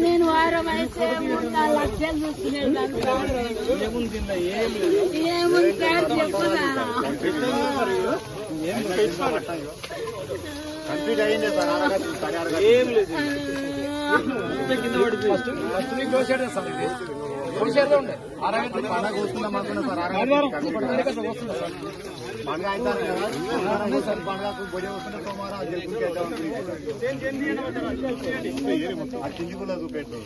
నేను వారం అయితే 3-4 లక్షలు చూసుకునేది కంప్లీట్ అయ్యింది సార్. ఏం లేదు పండగ వస్తున్నాం అనుకున్నా సార్. పండుగ అవుతారు కదా సార్. పండుగకు బొడి వస్తున్న సోమవారం ఆ చింజుకులో చూపెట్టారు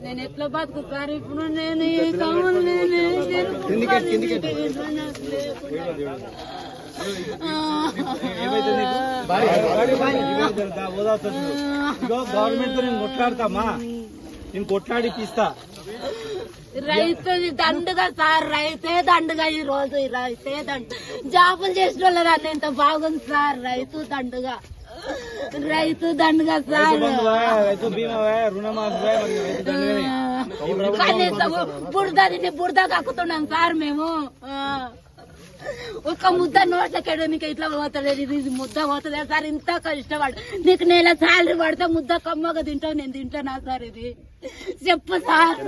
నేను ఎట్లా బతుకుతారు ఇప్పుడు? నేను గవర్నమెంట్ తో నేను కొట్లాడతామా? నేను కొట్లాడిపిస్తా. రైతు దండుగా సార్, రైతే దండుగా. ఈ రోజు రైతే జాబులు చేసిన వాళ్ళ ఎంత బాగుంది సార్. రైతు దండుగా సార్. కనీసం బురద కక్కుతున్నాం సార్ మేము. ఒక ముద్ద నోట్లకి ఇట్లా పోతలేదు. ఇది ముద్ద పోతలే సార్. ఇంత కష్టపడు నీకు నెల శాలరీ పడితే ముద్ద కమ్మగా తింటావు. నేను తింటానా సార్? ఇది చెప్పు సార్.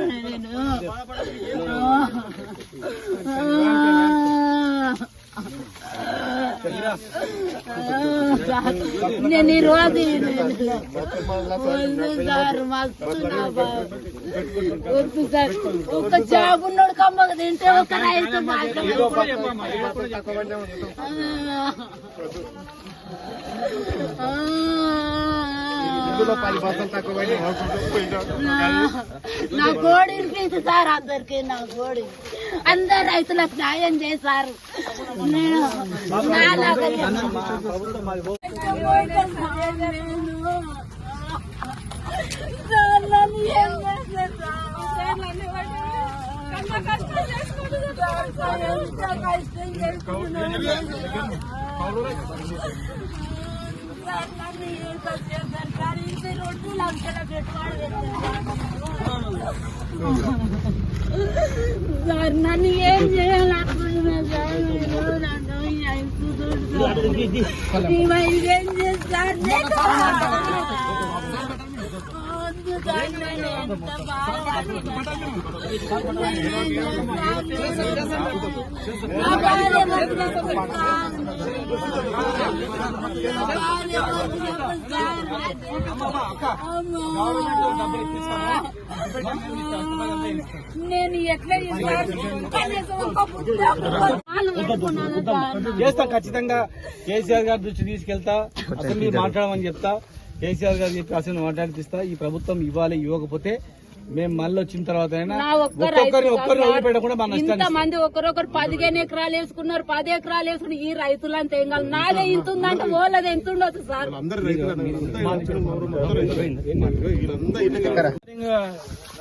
నేను ఈ రోజు సార్ మస్తు వద్దు సార్. ఒక జాబ్ ఉన్నాడు కమ్మగా తింటే ఒక రైతు నా కోడి వినిపించు సార్ అందరికి. నా కోడి అందరు రైతులకు న్యాయం చేశారు. సార్ నన్ను ఏం చేయాలనుకుంటున్నా సార్? మీరు ఏం చేస్తారు? నేను ఎట్లా చేస్తా. ఖచ్చితంగా కేసీఆర్ గారి దృష్టి తీసుకెళ్తా. అసెంబ్లీ మాట్లాడమని చెప్తా. కేసీఆర్ గారు చెప్పి అసలు మాట్లాడిపిస్తా. ఈ ప్రభుత్వం ఇవ్వాలి. ఇవ్వకపోతే మేము మళ్ళీ వచ్చిన తర్వాత ఇంతమంది ఒకరొకరు 15 ఎకరాలు వేసుకున్నారు, 10 ఎకరాలు వేసుకున్నారు. ఈ రైతులంతా ఏం కాదు. నాదే ఇంత ఉందంటే వాళ్ళది ఎంత ఉండొచ్చు సార్?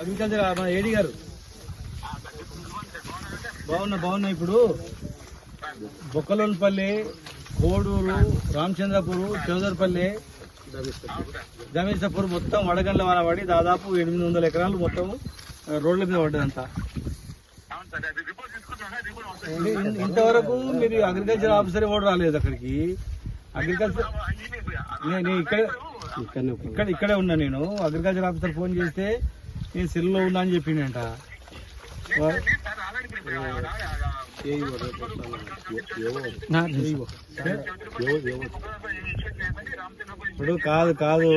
అగ్రికల్చర్ మన ఏడీ గారు బాగున్నా. ఇప్పుడు బొక్కలోనిపల్లి, కోడూరు, రామచంద్రపూర్, చౌదరిపల్లి, జమీసపూర్ మొత్తం వడగండ్ల వాన పడి దాదాపు 800 ఎకరాలు మొత్తం రోడ్ల మీద పడ్డదంతా. ఇంతవరకు మీరు అగ్రికల్చర్ ఆఫీసర్ కూడా రాలేదు అక్కడికి. అగ్రికల్చర్ నేను ఇక్కడే ఉన్నా. నేను అగ్రికల్చర్ ఆఫీసర్ ఫోన్ చేస్తే నేను సెల్లో ఉన్నా అని చెప్పిండంట. ఇప్పుడు కాదు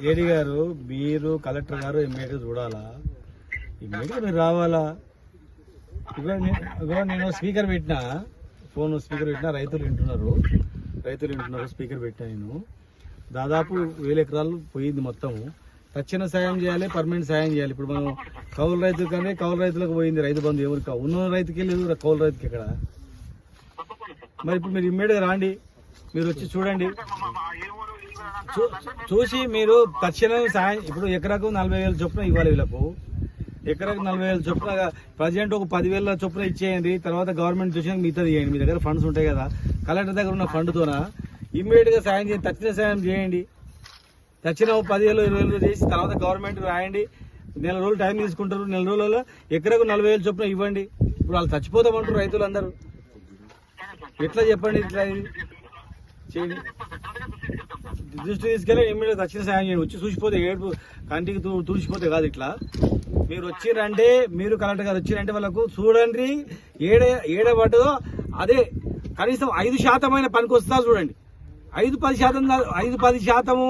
ఏడీ గారు, మీరు కలెక్టర్ గారు ఇమ్మీడియట్ చూడాలా, ఇమ్మీడియట్ మీరు రావాలా. ఇగో నేను స్పీకర్ పెట్టినా, ఫోన్ స్పీకర్ పెట్టినా, రైతులు వింటున్నారు, స్పీకర్ పెట్టినా. నేను దాదాపు 1000 ఎకరాలు పోయింది మొత్తం. తక్షణ సాయం చేయాలి, పర్మనెంట్ సాయం చేయాలి. ఇప్పుడు మనం కౌలు రైతులు కానీ కౌలు రైతులకు పోయింది రైతు బంధు, ఎవరికి ఉన్న రైతుకి లేదు, కౌలు రైతుకి ఇక్కడ. మరి ఇప్పుడు మీరు ఇమ్మీడియట్గా రాండి, మీరు వచ్చి చూడండి, చూసి మీరు తక్షణం సాయం. ఇప్పుడు ఎకరాకు 40,000 చొప్పున ఇవ్వాలి వీళ్ళకు, ఎకరాకు 40,000 చొప్పున. ప్రజెంట్ ఒక 10,000 చొప్పున ఇచ్చేయండి, తర్వాత గవర్నమెంట్ చూసినాక మిగతా చేయండి. మీ దగ్గర ఫండ్స్ ఉంటాయి కదా, కలెక్టర్ దగ్గర ఉన్న ఫండ్తోన ఇమ్మీడియట్ గా సాయం చేయండి, తక్షణ సాయం చేయండి. తక్షణ 10,000 20,000 చేసి తర్వాత గవర్నమెంట్ రాయండి. నెల రోజులు టైం తీసుకుంటారు, నెల రోజులలో ఎకరాకు 40,000 చొప్పున ఇవ్వండి. ఇప్పుడు వాళ్ళు చచ్చిపోతామంటారు రైతులందరూ, ఎట్లా చెప్పండి, ఇట్లా చేయండి. దృష్టి తీసుకెళ్ళి ఇమ్మీడియట్ తక్షణ సాయం చేయండి. వచ్చి చూసిపోతే ఏడుపు కంటికి తుడిచిపోతే కాదు. ఇట్లా మీరు వచ్చిరంటే, మీరు కలెక్టర్ గారు వచ్చిరంటే వాళ్ళకు చూడండి, ఏడబడ్డదో అదే కనీసం 5% అయిన పనికి వస్తుందా చూడండి. 5-10%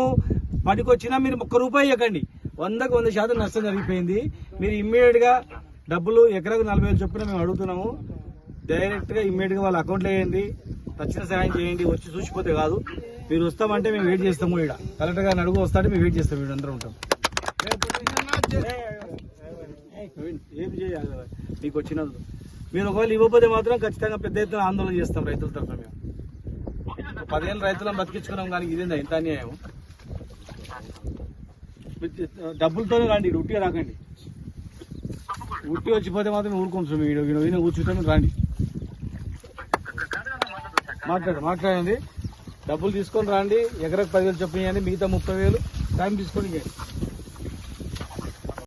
పనికొచ్చినా మీరు ₹1 ఇవ్వకండి. 100% నష్టం జరిగిపోయింది. మీరు ఇమ్మీడియట్ గా డబ్బులు ఎకరాకు 40,000 చొప్పున మేము అడుగుతున్నాము. డైరెక్ట్ గా ఇమ్మీడియట్ గా వాళ్ళ అకౌంట్లో వేయండి, తక్షణ సాయం చేయండి. వచ్చి చూసిపోతే కాదు, మీరు వస్తామంటే మేము వెయిట్ చేస్తాము. ఇక్కడ కలెక్టర్ గారిని అడుగు వస్తాంటే మేము వెయిట్ చేస్తాం, వీడు అందరూ ఉంటాం. ఏం చేయాలి మీకు వచ్చినందుకు. మీరు ఒకవేళ ఇవ్వకపోతే మాత్రం ఖచ్చితంగా పెద్ద ఎత్తున ఆందోళన చేస్తాం రైతుల తరఫున. మేము 10 ఏళ్ళు రైతులను బతికించుకున్నాం, కానీ ఇదేందా ఇంత అన్యాయం. డబ్బులతోనే రండి, ఉట్టిగా రాకండి. ఉట్టి వచ్చిపోతే మాత్రం ఊరుకోండి. వీడియో కూర్చుంటాం, రండి, మాట్లాడండి. డబ్బులు తీసుకొని రండి, ఎకరకు 10,000 చొప్పున ఇవ్వండి, మిగతా 30,000 టైం తీసుకొని ఇవ్వండి.